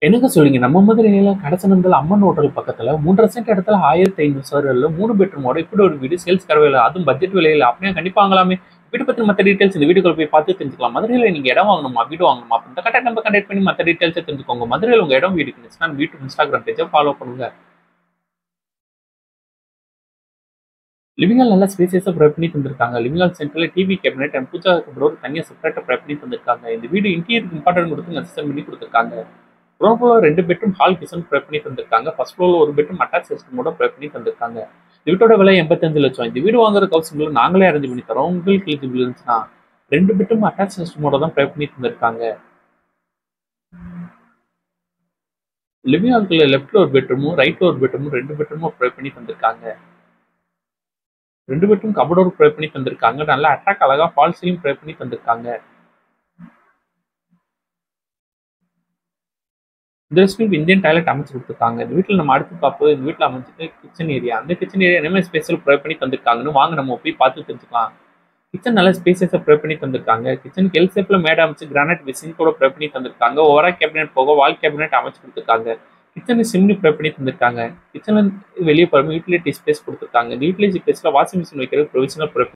என்னங்க சொல்றீங்க? நம்ம மதுரையில கடச்சனந்தல் அம்மன் ஹோட்டல் பக்கத்துல 3 1/2 சென்ட் இடத்துல 1500 சதுரடில 3 பெட்ரூமோட இப்படி ஒரு வீடு சேல்ஸ்க்கு வரவேல. அதுவும் பட்ஜெட் விலையில. அப்படியே கண்டிப்பா வாங்கலாமே. வீடு பத்தின மத்த டீட்டெயில்ஸ் இந்த வீடியோக்குள்ள போய் பார்த்து தெரிஞ்சுக்கலாம். மதுரையில நீங்க இடம் வாங்கணுமா? வீடு வாங்கணுமா? அப்ப இந்த கான்டாக்ட் நம்பர் கான்டாக்ட் பண்ணி மத்த டீட்டெயில்ஸ தெரிஞ்சுக்கோங்க. மதுரையில உங்க இடம் வீடு இருந்துச்சுன்னா வீட்டு இன்ஸ்டாகிராம் பேஜ ஃபாலோ பண்ணுங்க. லிவிங் ஹால் நல்லா ஸ்பேசியஸா ப்ரொவைட் பண்ணி தந்திருக்காங்க. லிவிங் ஹால் சென்டர்ல TV cabinet and puja door தனியா செப்பரேட்டா ப்ரொவைட் பண்ணி தந்திருக்காங்க. இந்த வீடு இன்டீரியருக்கு இம்பார்ட்டன்ட் கொடுத்து கன்ஸ்ட்ரக்ஷன் பண்ணி குடுத்துருக்காங்க. கிரவுண்ட் ஃப்ளோர்ல 2 பெட்ரூம் ஹால் கிச்சன் ப்ரொவைட் பண்ணி தந்திருக்காங்க. ஃபர்ஸ்ட் ஃப்ளோர்ல 1 பெட்ரூம் அட்டாச் சிஸ்டமோட ப்ரொவைட் பண்ணி தந்திருக்காங்க. இந்த வீட்டோட விலை 85 லட்சம். இந்த வீடு வாங்குறதுக்கு ஹவுசிங் லோன் நாங்களே அரேஞ்ச் பண்ணி தரோம். உங்களுக்கு எலிஜிபிள் இருந்துச்சுன்னா 2 பெட்ரூம் அட்டாச் சிஸ்டமோட தான் ப்ரொவைட் பண்ணி தந்திருக்காங்க. லிவிங் ஹாலுக்குள்ள லெஃப்ட்ல ஒரு பெட்ரூமும் ரைட்ல ஒரு பெட்ரூமும் 2 பெட்ரூமும் ப்ரொவைட் பண்ணி தந்திருக்காங்க. 2 பெட்ரூம் கபோர்டோர் ப்ரொவைட் பண்ணி தந்திருக்காங்க. நல்லா அட்ராக்ட் அழகா ஃபால் சீலிங் ப்ரொவைட் பண்ணி தந்திருக்காங்க. இந்த ரெஸ்ட்ரூம்க்கு இந்தியன் டாய்லெட் அமைச்சு குடுத்துருக்காங்க. இந்த வீட்ல நம்ம அடுத்து பார்ப்பது இந்த வீட்ல அமைஞ்சிருக்க கிச்சன் ஏரியா. அந்த கிச்சன் ஏரியா என்ன மாரி ஸ்பேஷல் ப்ரொவைட் பண்ணி தந்திருக்காங்கன்னு வாங்க நம்ம போய் பார்த்து தெரிஞ்சுக்கலாம். கிச்சன் நல்லா ஸ்பேசியஸா ப்ரொவைட் பண்ணி தந்திருக்காங்க. கிச்சனுக்கு எல் ஷேப்ல மேட அமைச்சு கிரானைட் விசிங் கூட ப்ரொவைட் பண்ணி தந்திருக்காங்க. ஓவரா கேபினெட் போக வால் கேபினெட் அமைச்சு குடுத்துருக்காங்க. கிச்சனுக்கு சிம்னி ப்ரொவைட் பண்ணி தந்திருக்காங்க. கிச்சன்ல இருந்து வெளிய பாருங்க யூட்டிலிட்டி ஸ்பேஸ் குடுத்துருக்காங்க. இந்த யூட்டிலிட்டி ஸ்பேஸ்ல வாஷிங் மிஷின் வைக்கிறது ப்ரொவிஷனல் ப்ரொவைட்